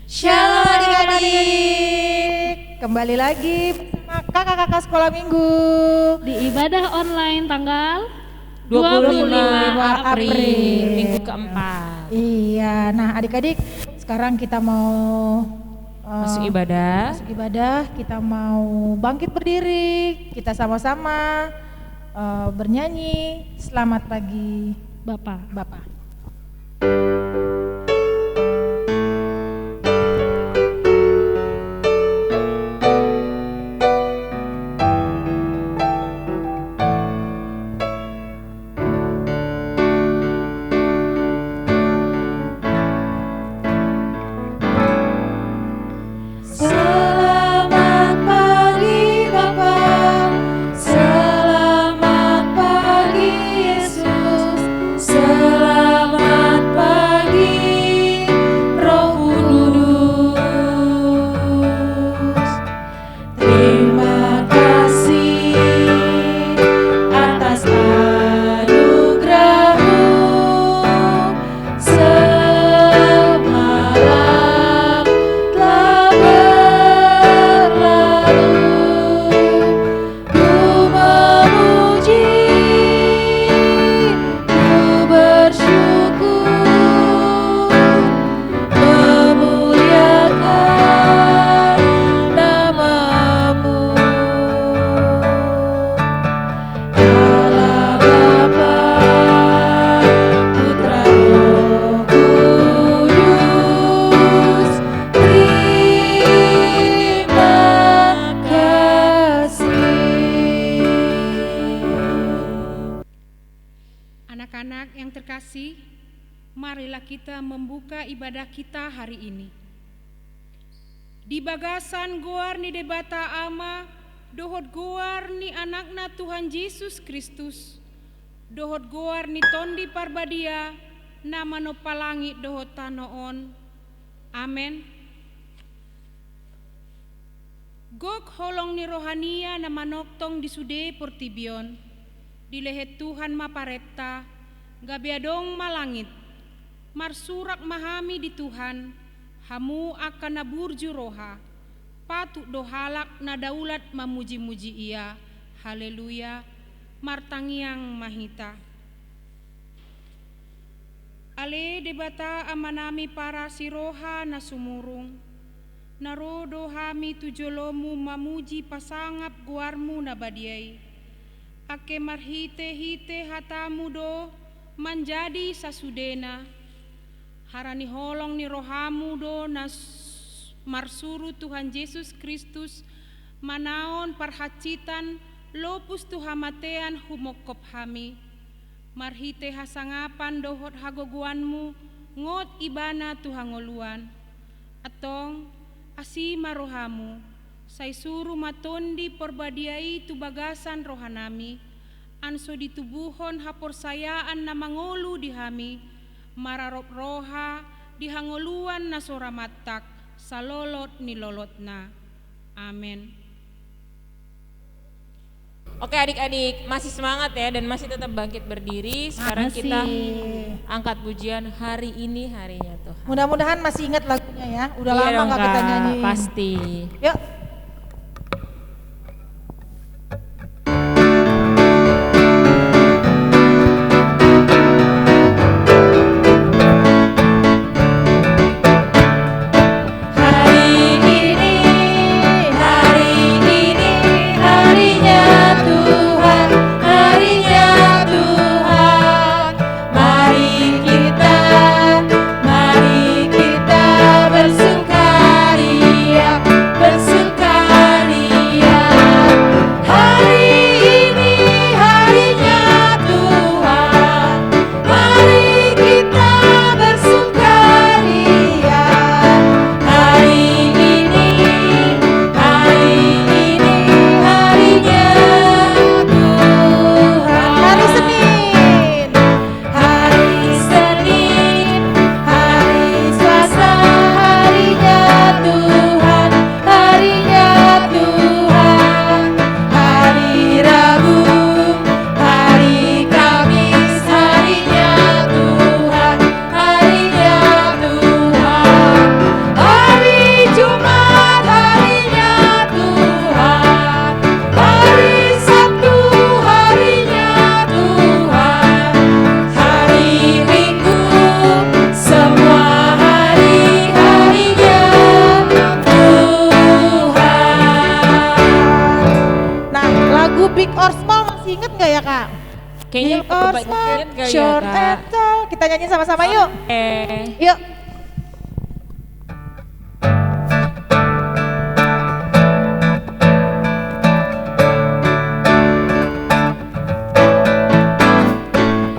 Shalom adik-adik. Kembali lagi bersama kakak-kakak sekolah minggu di ibadah online tanggal 25 April, minggu keempat. Iya, nah adik-adik sekarang kita mau Masuk ibadah. kita mau bangkit berdiri, kita sama-sama bernyanyi Selamat Pagi Bapak. Anak-anak yang terkasih, marilah kita membuka ibadah kita hari ini. Di bagasan goar ni debata ama, dohot goar ni anakna Tuhan Yesus Kristus, dohot goar ni tondi parbadia, nama no palangi dohot tanoon. Amen. Gok holong ni rohania na manoktong di sude portibion, di lehet Tuhan maparetta, gabiadong malangit, marsurak mahami di Tuhan, hamu akan naburju roha, patut dohalak na daulat mamuji-muji ia, haleluya, martangiang mahita. Ale debata amanami para siroha na sumurung, narodo hami tujolomu mamuji pasangap guarmu na badiai, ake marhite-hite hatamu do menjadi sasudena, harani holong ni rohamu do nas marsuru Tuhan Yesus Kristus manaon parhacitan lopus tuhamatean humokop hami, marhite hasangapan dohot hagoguanmu ngot ibana tuhangoluan, atong asima rohamu sai suru matondi perbadiai tu bagasan rohanami, anso ditubuhon haporsayaan na mangolu dihami, mararop roha dihangoluan na soramatak, salolot ni lolotna. Amin. Oke adik-adik, masih semangat ya dan masih tetap bangkit berdiri. Sekarang kita angkat pujian hari ini harinya Tuhan. Mudah-mudahan masih ingat lagunya ya. Udah Iya lama dong, nggak kita Kak, nyanyi. pasti. Yuk. Bersungkaria, bersungkaria. Kayaknya Give or banyak smart, kali ya, short Kak. and tall. Kita nyanyi sama-sama yuk. Yuk.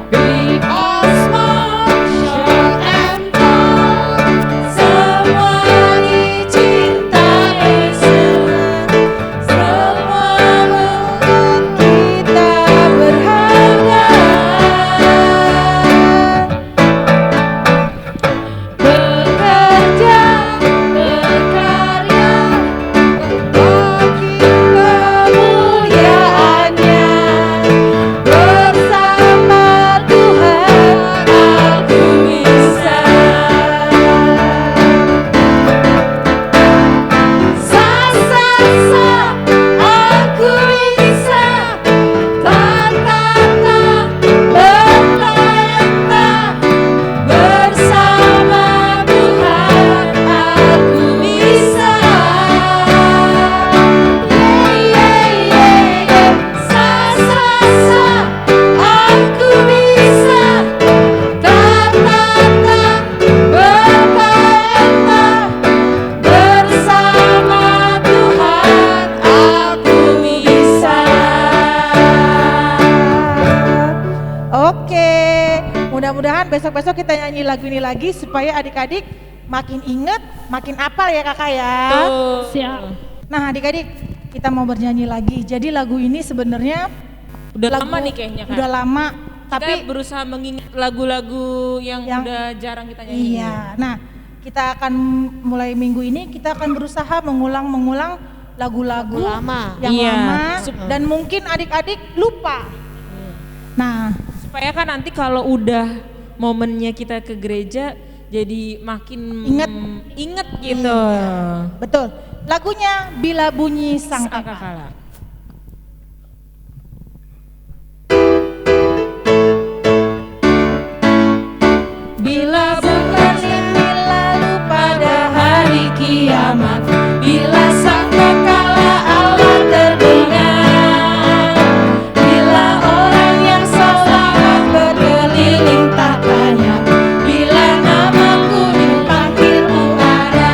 Big or small, short and tall, semua dicinta Yesus. Semua Menurut kita berharga. Bekerja, berkarya, bagi kemuliaannya. Bersama Tuhan aku bisa. Sa sa sa aku bisa. Ta ta ta bertanya bersama Tuhan aku bisa. Sa sa sa aku bisa. Ta ta ta bertanya bersama Tuhan aku bisa. Oke, mudah-mudahan besok-besok kita nyanyi lagu ini lagi supaya adik-adik makin inget, makin apal ya kakak ya. Siap. Nah adik-adik kita mau bernyanyi lagi. Jadi lagu ini sebenarnya Udah lagu- lama nih kayaknya Kak. Udah lama, Kita tapi berusaha mengingat lagu-lagu yang udah jarang kita nyanyi. iya. Nah kita akan mulai minggu ini kita akan berusaha mengulang lagu-lagu yang Iya. lama dan mungkin adik-adik lupa. Nah Supaya kan nanti kalau udah momennya kita ke gereja jadi makin inget gitu. betul. Lagunya Bila Bunyi Sangkakala. Sangkakala. Bila bukan ini lalu pada hari kiamat, bila sangkakala Allah terdengar, bila orang yang selamat berkeliling tatanya, bila namaku dipanggil ada,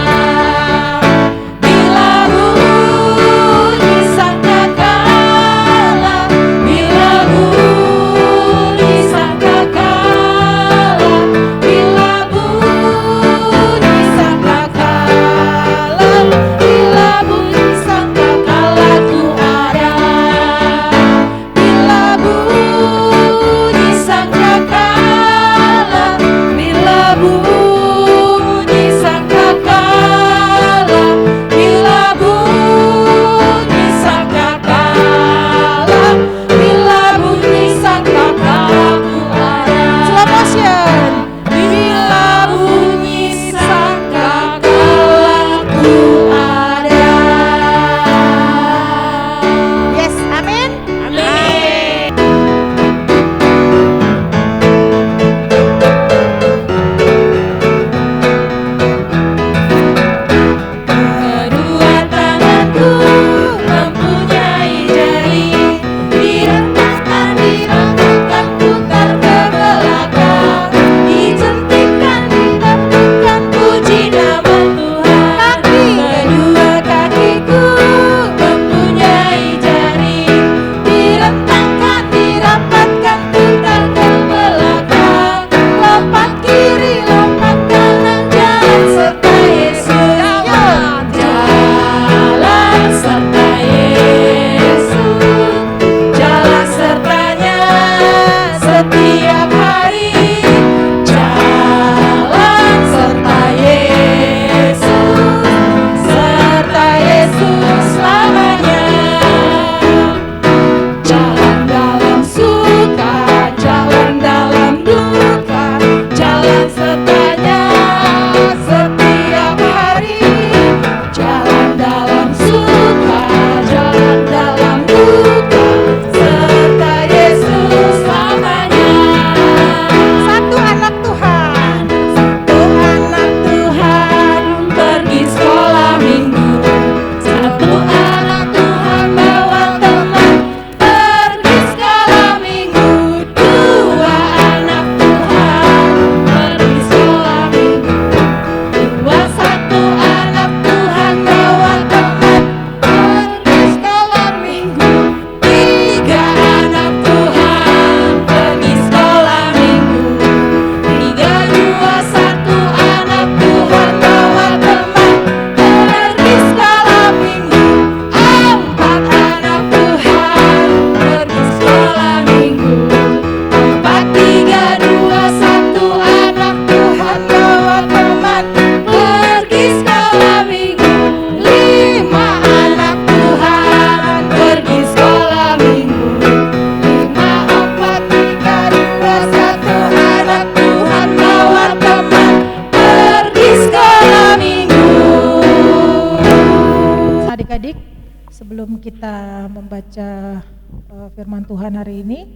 bila bunyi sangkakala, bila bunyi sangkakala, bila bunyi sangkakala, Sebelum kita membaca firman Tuhan hari ini,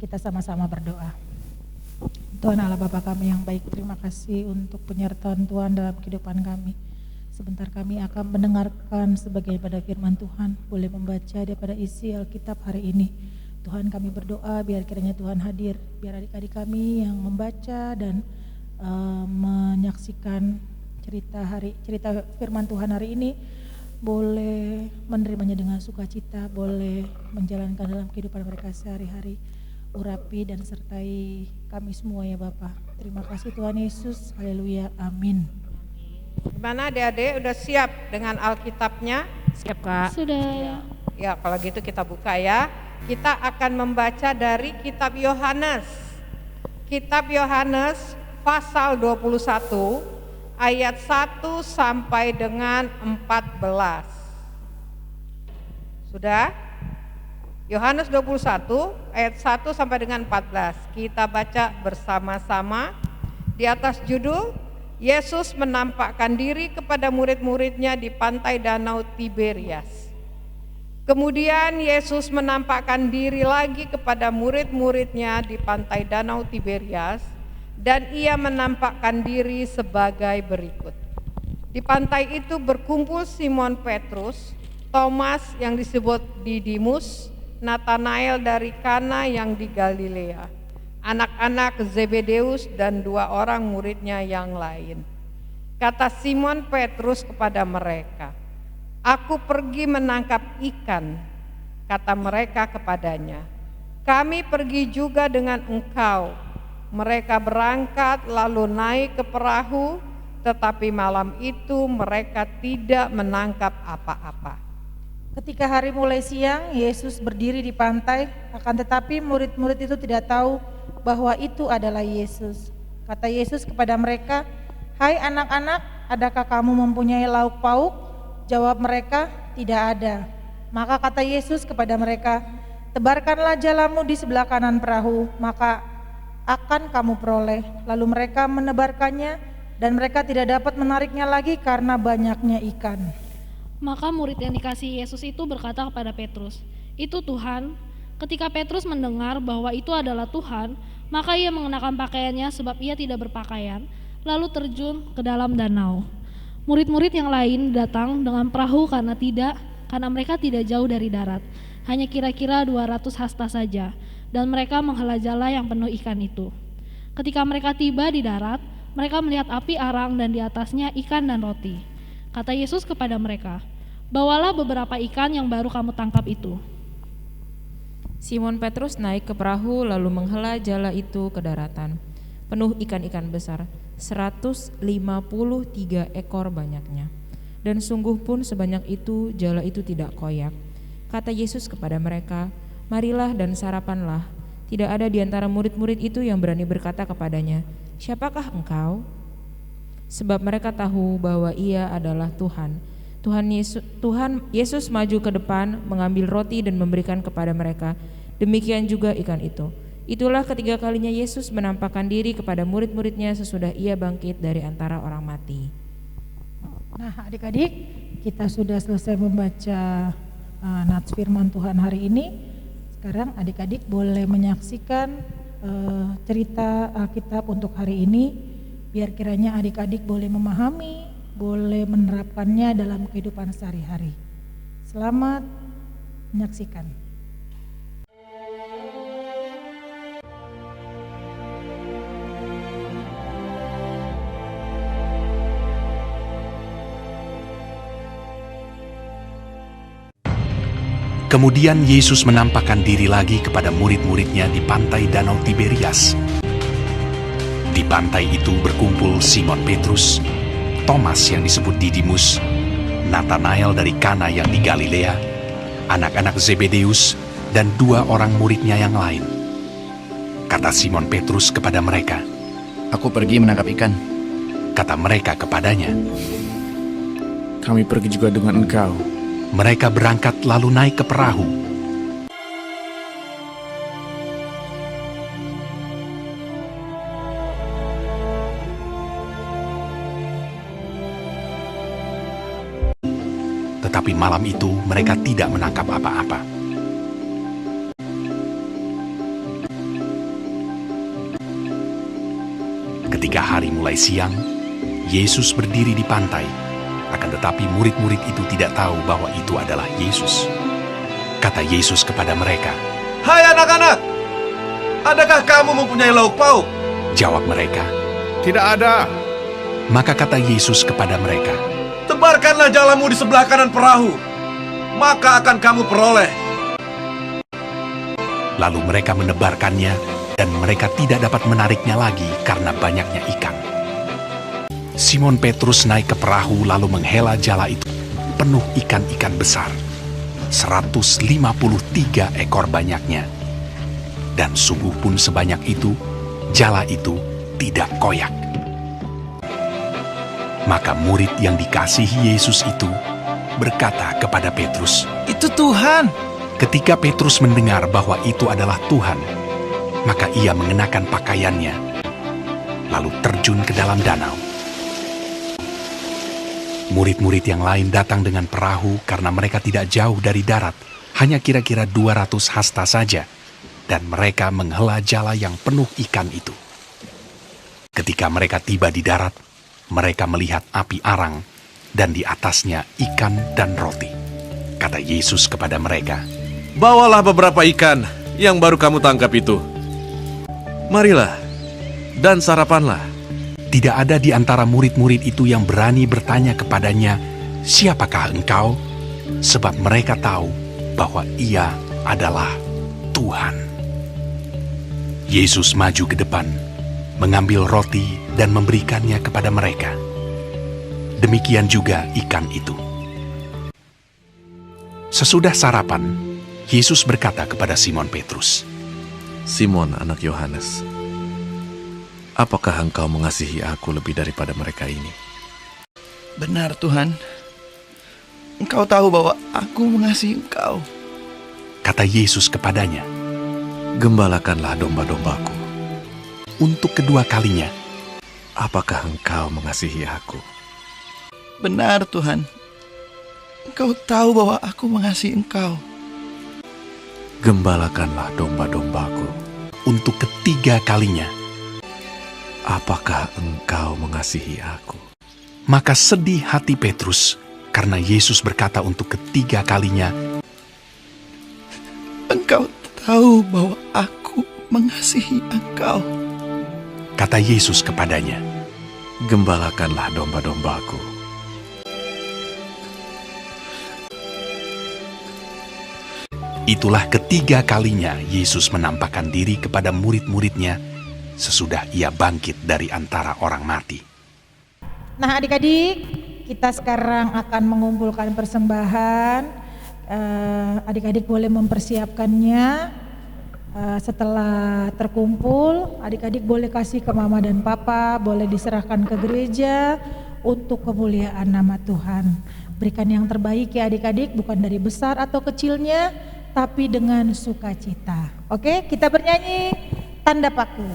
kita sama-sama berdoa. Tuhan Allah Bapa kami yang baik, terima kasih untuk penyertaan Tuhan dalam kehidupan kami. Sebentar kami akan mendengarkan sebagian pada firman Tuhan, boleh membaca daripada isi Alkitab hari ini. Tuhan kami berdoa biar kiranya Tuhan hadir, biar adik-adik kami yang membaca dan menyaksikan cerita firman Tuhan hari ini boleh menerimanya dengan sukacita, boleh menjalankan dalam kehidupan mereka sehari-hari. Urapi dan sertai kami semua ya Bapa. Terima kasih Tuhan Yesus, haleluya, amin. Gimana adik-adik, udah siap dengan Alkitabnya? Siap Kak. Sudah. Ya, kalau gitu kita buka ya. Kita akan membaca dari kitab Yohanes. Kitab Yohanes pasal 21 ayat 1 sampai dengan 14. Sudah? Yohanes 21 ayat 1 sampai dengan 14. Kita baca bersama-sama di atas judul Yesus menampakkan diri kepada murid-muridnya di pantai Danau Tiberias. Kemudian Yesus menampakkan diri lagi kepada murid-muridnya di pantai Danau Tiberias, dan ia menampakkan diri sebagai berikut. Di pantai itu berkumpul Simon Petrus, Thomas yang disebut Didimus, Nathanael dari Kana yang di Galilea, anak-anak Zebedeus dan 2 orang muridnya yang lain. Kata Simon Petrus kepada mereka, "Aku pergi menangkap ikan." Kata mereka kepadanya, "Kami pergi juga dengan engkau." Mereka berangkat lalu naik ke perahu, tetapi malam itu mereka tidak menangkap apa-apa. Ketika hari mulai siang, Yesus berdiri di pantai, akan tetapi murid-murid itu tidak tahu bahwa itu adalah Yesus. Kata Yesus kepada mereka, "Hai anak-anak, adakah kamu mempunyai lauk pauk?" Jawab mereka, "Tidak ada." Maka kata Yesus kepada mereka, "Tebarkanlah jalamu di sebelah kanan perahu, maka akan kamu peroleh." Lalu mereka menebarkannya, dan mereka tidak dapat menariknya lagi karena banyaknya ikan. Maka murid yang dikasihi Yesus itu berkata kepada Petrus, "Itu Tuhan." Ketika Petrus mendengar bahwa itu adalah Tuhan, maka ia mengenakan pakaiannya sebab ia tidak berpakaian, lalu terjun ke dalam danau. Murid-murid yang lain datang dengan perahu karena mereka tidak jauh dari darat, hanya kira-kira 200 hasta saja, dan mereka menghela jala yang penuh ikan itu. Ketika mereka tiba di darat, mereka melihat api arang dan di atasnya ikan dan roti. Kata Yesus kepada mereka, "Bawalah beberapa ikan yang baru kamu tangkap itu." Simon Petrus naik ke perahu lalu menghela jala itu ke daratan, penuh ikan-ikan besar, 153 ekor banyaknya. Dan sungguh pun sebanyak itu jala itu tidak koyak. Kata Yesus kepada mereka, "Marilah dan sarapanlah." Tidak ada di antara murid-murid itu yang berani berkata kepadanya, "Siapakah engkau?" Sebab mereka tahu bahwa ia adalah Tuhan. Tuhan Yesus maju ke depan, mengambil roti dan memberikan kepada mereka. Demikian juga ikan itu. Itulah ketiga kalinya Yesus menampakkan diri kepada murid-muridnya sesudah ia bangkit dari antara orang mati. Nah adik-adik, kita sudah selesai membaca nats firman Tuhan hari ini. Sekarang adik-adik boleh menyaksikan cerita Alkitab untuk hari ini, biar kiranya adik-adik boleh memahami, boleh menerapkannya dalam kehidupan sehari-hari. Selamat menyaksikan. Kemudian Yesus menampakkan diri lagi kepada murid-muridnya di pantai Danau Tiberias. Di pantai itu berkumpul Simon Petrus, Thomas yang disebut Didimus, Nathanael dari Kana yang di Galilea, anak-anak Zebedeus, dan 2 orang muridnya yang lain. Kata Simon Petrus kepada mereka, "Aku pergi menangkap ikan." Kata mereka kepadanya, "Kami pergi juga dengan engkau." Mereka berangkat lalu naik ke perahu. tetapi malam itu mereka tidak menangkap apa-apa. Ketika hari mulai siang, Yesus berdiri di pantai. Akan tetapi murid-murid itu tidak tahu bahwa itu adalah Yesus. Kata Yesus kepada mereka, "Hai anak-anak, adakah kamu mempunyai lauk pauk?" Jawab mereka, "Tidak ada." Maka kata Yesus kepada mereka, "Tebarkanlah jalamu di sebelah kanan perahu, maka akan kamu peroleh." Lalu mereka menebarkannya, dan mereka tidak dapat menariknya lagi karena banyaknya ikan. Simon Petrus naik ke perahu lalu menghela jala itu penuh ikan-ikan besar, 153 ekor banyaknya. Dan sungguh pun sebanyak itu, jala itu tidak koyak. Maka murid yang dikasihi Yesus itu berkata kepada Petrus, Itu Tuhan. ketika Petrus mendengar bahwa itu adalah Tuhan, maka ia mengenakan pakaiannya, lalu terjun ke dalam danau. Murid-murid yang lain datang dengan perahu karena mereka tidak jauh dari darat, hanya kira-kira 200 hasta saja, dan mereka menghela jala yang penuh ikan itu. Ketika mereka tiba di darat, mereka melihat api arang, dan di atasnya ikan dan roti. Kata Yesus kepada mereka, "Bawalah beberapa ikan yang baru kamu tangkap itu. Marilah, dan sarapanlah." Tidak ada di antara murid-murid itu yang berani bertanya kepadanya, "Siapakah engkau?" Sebab mereka tahu bahwa ia adalah Tuhan. Yesus maju ke depan, mengambil roti dan memberikannya kepada mereka. Demikian juga ikan itu. Sesudah sarapan, Yesus berkata kepada Simon Petrus, "Simon, anak Yohanes, apakah engkau mengasihi aku lebih daripada mereka ini?" Benar Tuhan, Engkau tahu bahwa aku mengasihi Engkau. Kata Yesus kepadanya, "Gembalakanlah domba-dombaku." untuk kedua kalinya, Apakah engkau mengasihi aku? Benar Tuhan, Engkau tahu bahwa aku mengasihi Engkau. Gembalakanlah domba-dombaku. untuk ketiga kalinya. Apakah engkau mengasihi aku? Maka sedih hati Petrus karena Yesus berkata untuk ketiga kalinya, Engkau tahu bahwa aku mengasihi Engkau. Kata Yesus kepadanya, Gembalakanlah domba-dombaku. Itulah ketiga kalinya Yesus menampakkan diri kepada murid-muridnya sesudah ia bangkit dari antara orang mati. Nah adik-adik, kita sekarang akan mengumpulkan persembahan. Adik-adik boleh mempersiapkannya. Setelah terkumpul, adik-adik boleh kasih ke mama dan papa, boleh diserahkan ke gereja untuk kemuliaan nama Tuhan. Berikan yang terbaik ya adik-adik, bukan dari besar atau kecilnya, tapi dengan sukacita. Oke, kita bernyanyi tanda paku.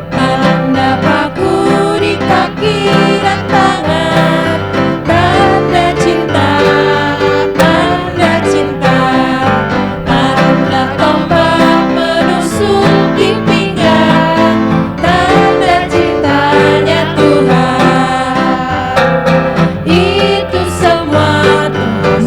Tanda paku di kaki dan tangan, tanda cinta, tanda cinta. Tanda tombak menusuk di pinggang, tanda cintanya Tuhan. Itu semua Tuhan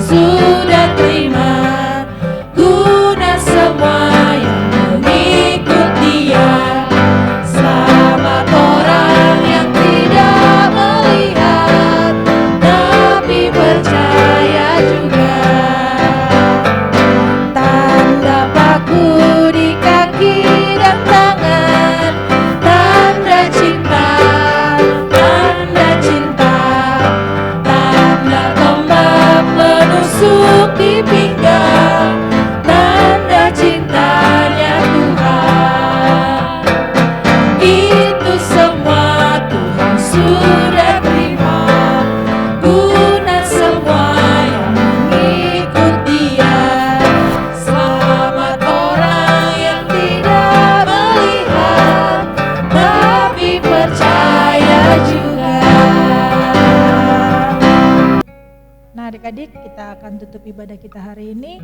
akan tutup ibadah kita hari ini.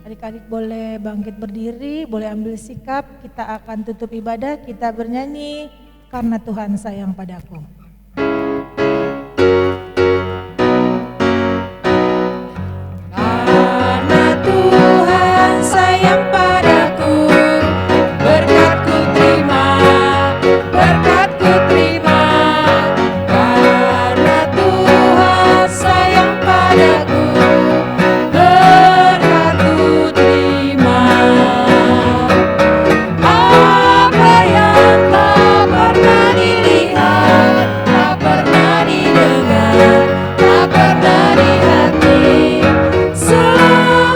Adik-adik boleh bangkit berdiri, boleh ambil sikap. Kita akan tutup ibadah, kita bernyanyi Karena Tuhan Sayang Padaku. Karena Tuhan sayang padaku, berkat-Ku terima, berkat-Ku terima. Karena Tuhan sayang padaku, berkat-Ku terima. Apa yang tak pernah dilihat, tak pernah didengar, tak pernah di hati, semuanya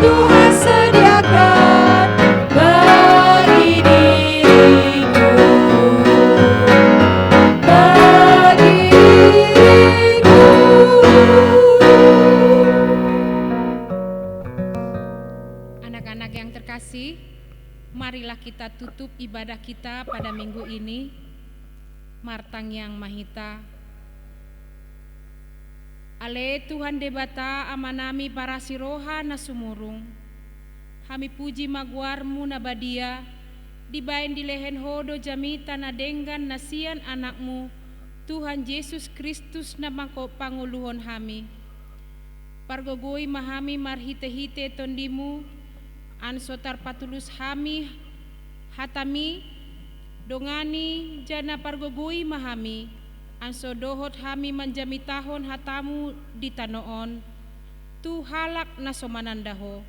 Tuhan sediakan bagi diriku, bagi diriku. Anak-anak yang terkasih, marilah kita tutup ibadah kita pada minggu ini. Martang yang mahita, ale Tuhan debata amanami para siroha nasumurung. Hami puji maguarmu nabadia, dibain di lehen hodo jami tanah denggan nasian anakmu, Tuhan Yesus Kristus namako panguluhon hami. Pargogoi mahami marhite-hite tondimu, ansotar patulus hami hatami, dongani jana pargogoi mahami, anso dohot hami manjami tahun hatamu di tanoon, tu halak nasomanandaho.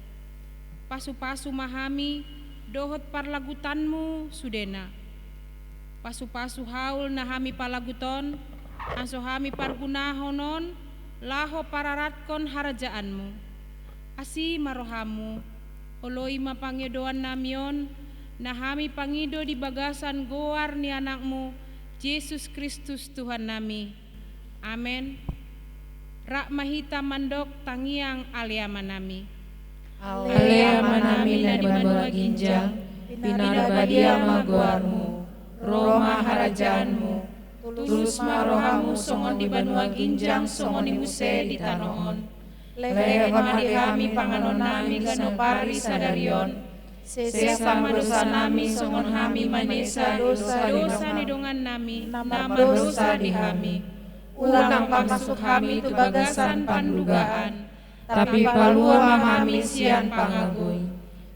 Pasu-pasu mahami dohot parlagutanmu sudena. Pasu-pasu haul nahami palaguton, anso hami pargunahonon, laho pararatkon harajaanmu. Asi marohamu, oloi mapangyodoan namion, nahami pangido di bagasan goar ni anakmu, Yesus Kristus Tuhan nami. Amen. Rak mahita mandok tangiang aliamanami. Aliamanami na dibanua ginjang, pinarabadia maguarmu, Roma harajaanmu, tulus marohamu songon di banua ginjang songon imuse di tanoon. Lehon hami panganon nami ganopari sadarion, sesama dosa nami songon hami manesa dosa ni dongan nami, nama dosa di hami. Ulang pamasuk hami tu bagasan pandugaan, tapi palua mahami sian pangagui.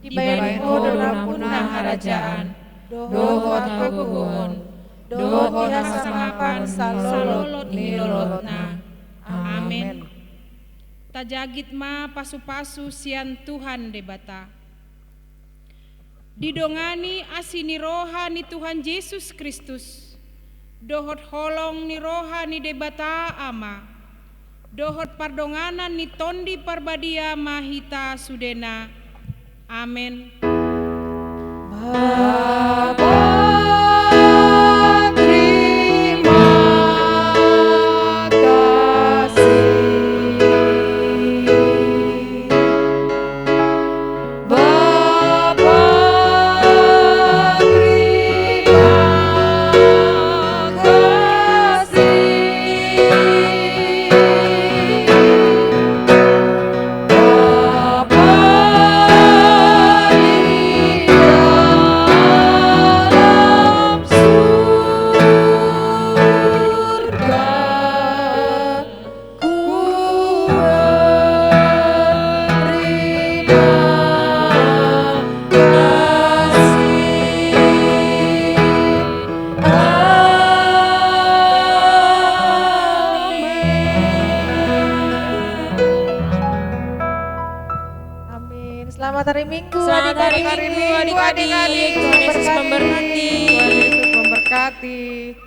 Dibain hodo nampuna harajaan, dohot hagogon, dohot hasangapan salolot nilolotna. Amen. Tajagit ma pasu-pasu sian Tuhan debata. Didongani asini roha ni Tuhan Yesus Kristus, dohot holong ni roha ni debata ama, dohot pardonganan ni tondi parbadia mahita sudena. Amen. Bapa terima kasih, Bapa terima kasih, Bapa di dalam surga, ku berterima kasih. Amin. Selamat hari Minggu. Selamat hari Minggu adik-adik. Tuhan Yesus memberkati. Tuhan Yesus memberkati.